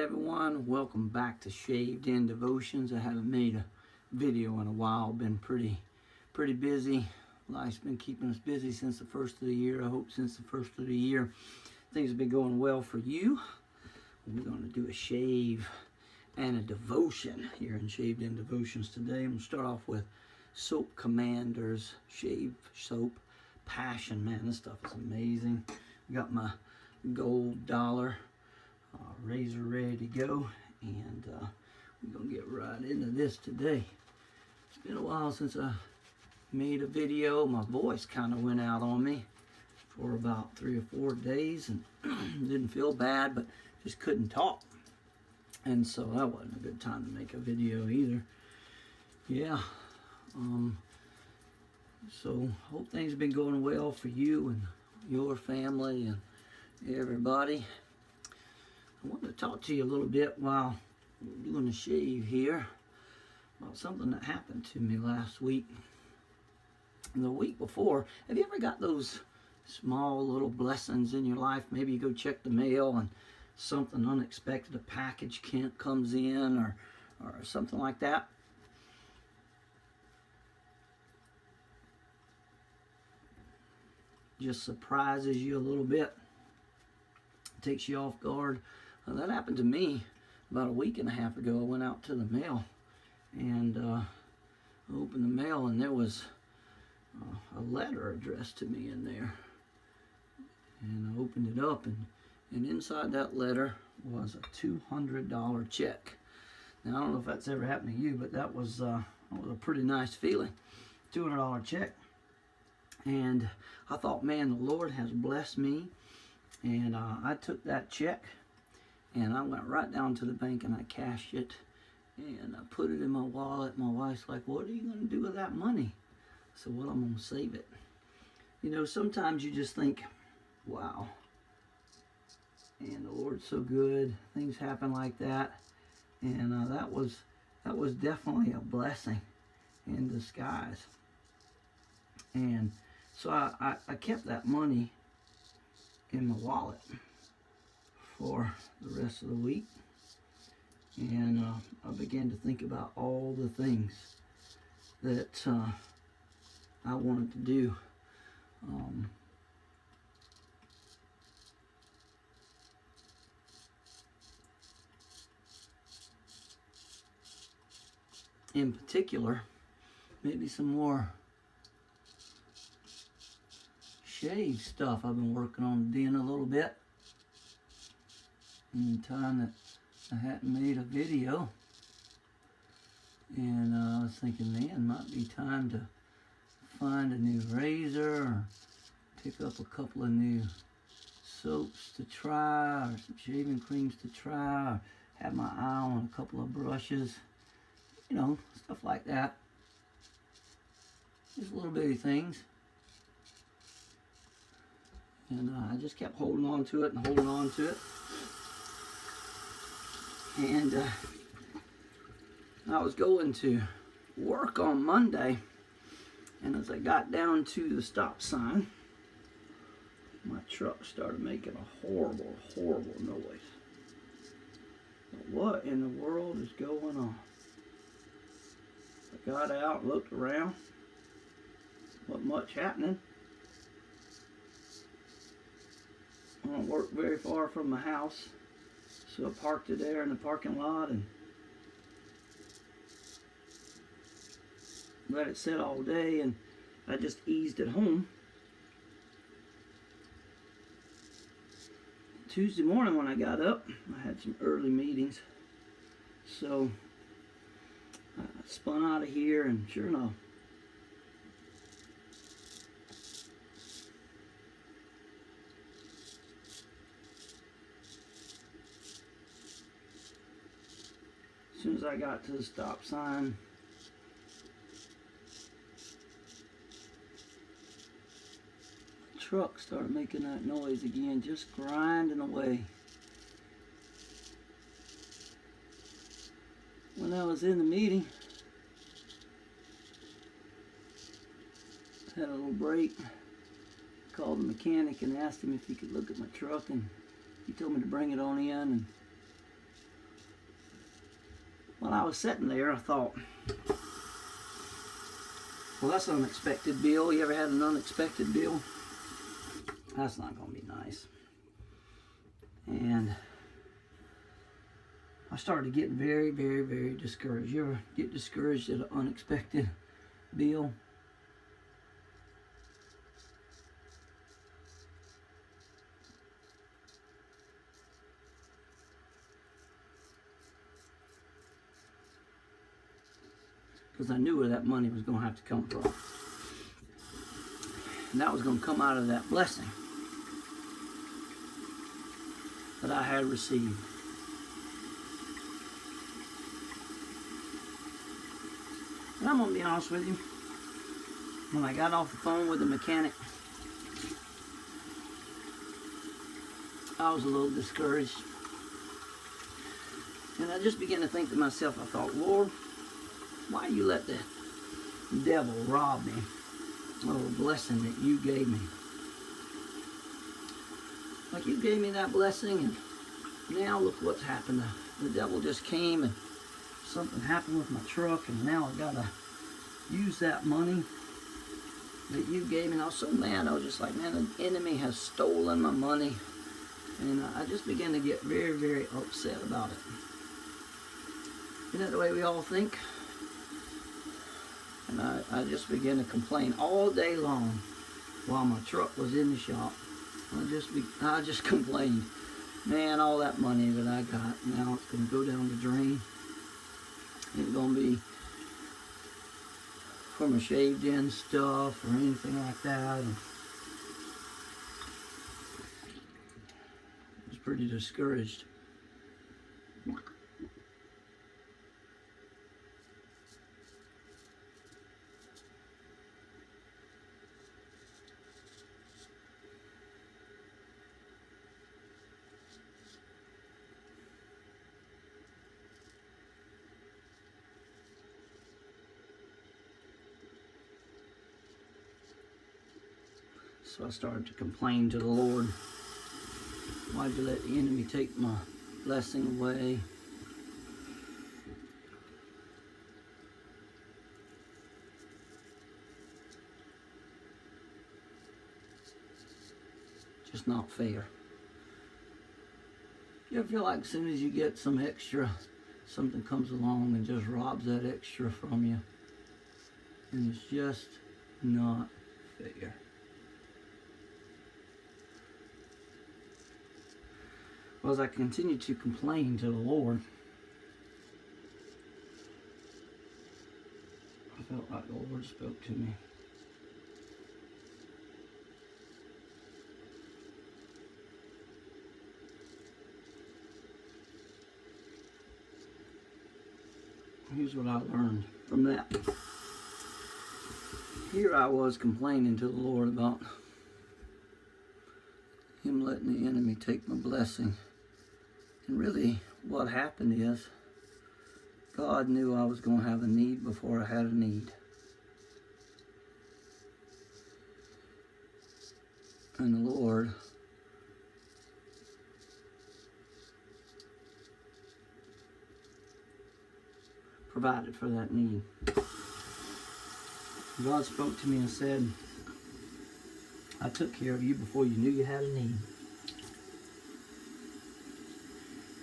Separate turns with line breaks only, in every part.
everyone, welcome back to Shaved In Devotions. I haven't made a video in a while. Been pretty busy. Life's been keeping us busy since the first of the year. I hope since the first of the year things have been going well for you. We're going to do a shave and a devotion here in Shaved In Devotions today. I'm going to start off with Soap Commander's Shave Soap Passion. Man, this stuff is amazing. I got my gold dollar razor ready to go, and we're gonna get right into this today. It's been a while since I made a video. My voice kind of went out on me for about 3 or 4 days and didn't feel bad, but just couldn't talk, and so that wasn't a good time to make a video either. Yeah, so hope things have been going well for you and your family and everybody. I want to talk to you a little bit while we're doing a shave here about something that happened to me last week and the week before. Have you ever got those small little blessings in your life? Maybe you go check the mail and something unexpected, a package comes in or something like that. Just surprises you a little bit, takes you off guard. That happened to me about a week and a half ago. I went out to the mail and opened the mail, and there was a letter addressed to me in there. And I opened it up, and inside that letter was a $200 check. Now, I don't know if that's ever happened to you, but that was a pretty nice feeling. $200 check. And I thought, man, the Lord has blessed me. And I took that check and I went right down to the bank and I cashed it and I put it in my wallet. My wife's like, what are you going to do with that money? I said, well, I'm going to save it. You know, sometimes you just think, wow, and the Lord's so good. Things happen like that. And that was definitely a blessing in disguise. And so I kept that money in my wallet for the rest of the week, and I began to think about all the things that I wanted to do. In particular, maybe some more shave stuff I've been working on doing a little bit in the time that I hadn't made a video. And I was thinking, man, it might be time to find a new razor or pick up a couple of new soaps to try or some shaving creams to try, or have my eye on a couple of brushes, you know, stuff like that. Just little bitty things. And I just kept holding on to it and holding on to it. And I was going to work on Monday, and as I got down to the stop sign, my truck started making a horrible noise. What in the world is going on? I got out, looked around, wasn't much happening. I don't work very far from my house, so I parked it there in the parking lot and let it sit all day, and I just eased it home. Tuesday morning when I got up, I had some early meetings, so I spun out of here, and sure enough, as soon as I got to the stop sign, the truck started making that noise again, just grinding away. When I was in the meeting, I had a little break, called the mechanic and asked him if he could look at my truck, and he told me to bring it on in, and While I was sitting there, I thought, well, that's an unexpected bill. You ever had an unexpected bill? That's not going to be nice. And I started getting very, very, very discouraged. You ever get discouraged at an unexpected bill? Because I knew where that money was going to have to come from. And that was going to come out of that blessing that I had received. And I'm going to be honest with you. When I got off the phone with the mechanic, I was a little discouraged. And I just began to think to myself, I thought, Lord, why you let the devil rob me of a blessing that you gave me? Like, you gave me that blessing, and now look what's happened. The devil just came, and something happened with my truck, and now I gotta use that money that you gave me. And I was so mad. I was just like, man, the enemy has stolen my money. And I just began to get very, very upset about it. Isn't that the way we all think? And I just began to complain all day long while my truck was in the shop. I just complained. Man, all that money that I got, now it's going to go down the drain. It's going to be for my shaved in stuff or anything like that. And I was pretty discouraged. So I started to complain to the Lord. Why'd you let the enemy take my blessing away? Just not fair. You ever feel like as soon as you get some extra, something comes along and just robs that extra from you? And it's just not fair. Well, as I continued to complain to the Lord, I felt like the Lord spoke to me. Here's what I learned from that. Here I was complaining to the Lord about Him letting the enemy take my blessing. And really, what happened is, God knew I was going to have a need before I had a need. And the Lord provided for that need. God spoke to me and said, I took care of you before you knew you had a need.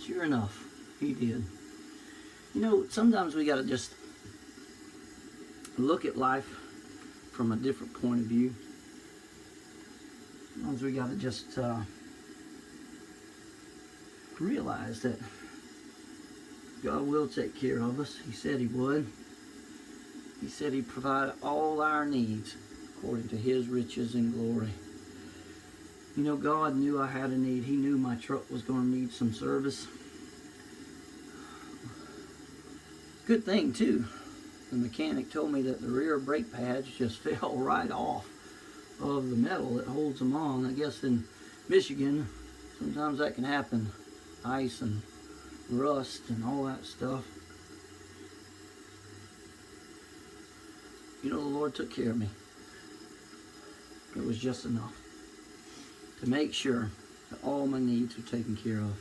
Sure enough, He did. You know, sometimes we got to just look at life from a different point of view. Sometimes we got to just realize that God will take care of us. He said He would. He said He'd provide all our needs according to His riches and glory. You know, God knew I had a need. He knew my truck was going to need some service. Good thing, too. The mechanic told me that the rear brake pads just fell right off of the metal that holds them on. I guess in Michigan, sometimes that can happen. Ice and rust and all that stuff. You know, the Lord took care of me. It was just enough to make sure that all my needs were taken care of.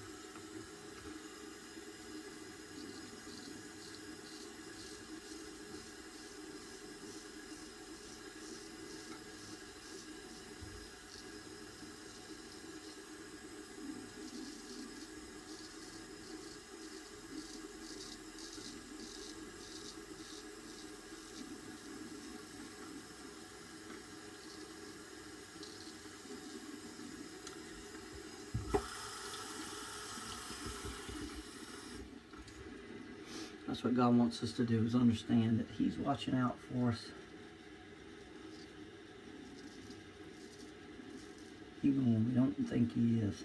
That's what God wants us to do, is understand that He's watching out for us. Even when we don't think He is.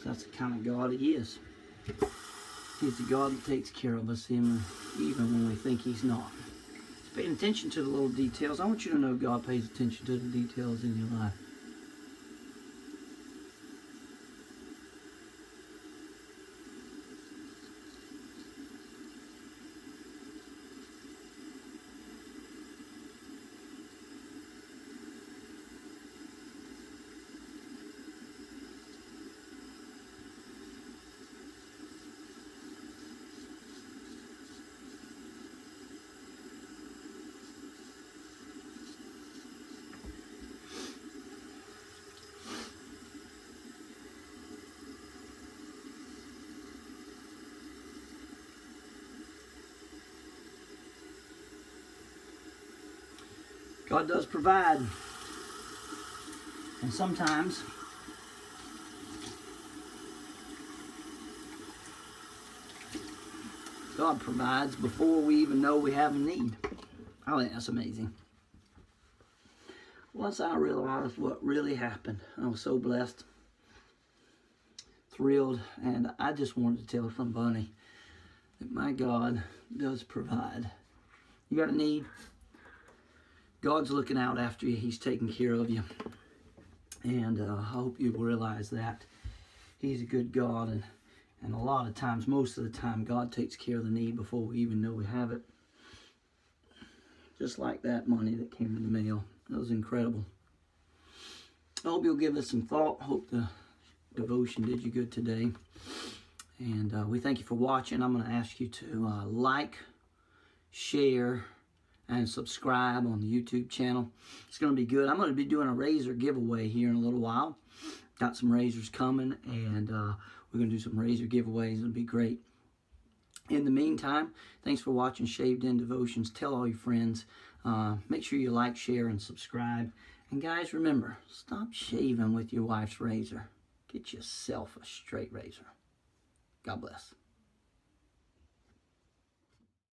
So that's the kind of God He is. He's the God that takes care of us even when we think He's not. He's paying attention to the little details. I want you to know God pays attention to the details in your life. God does provide. And sometimes God provides before we even know we have a need. I think that's amazing. Once I realized what really happened, I was so blessed, thrilled, and I just wanted to tell somebody that my God does provide. You got a need? God's looking out after you. He's taking care of you. And I hope you realize that. He's a good God. And a lot of times, most of the time, God takes care of the need before we even know we have it. Just like that money that came in the mail. That was incredible. I hope you'll give us some thought. I hope the devotion did you good today. And we thank you for watching. I'm going to ask you to like, share, and subscribe on the YouTube channel. It's going to be good. I'm going to be doing a razor giveaway here in a little while. Got some razors coming, and we're going to do some razor giveaways. It'll be great. In the meantime, thanks for watching Shaved In Devotions. Tell all your friends. Make sure you like, share, and subscribe. And guys, remember, stop shaving with your wife's razor. Get yourself a straight razor. God bless.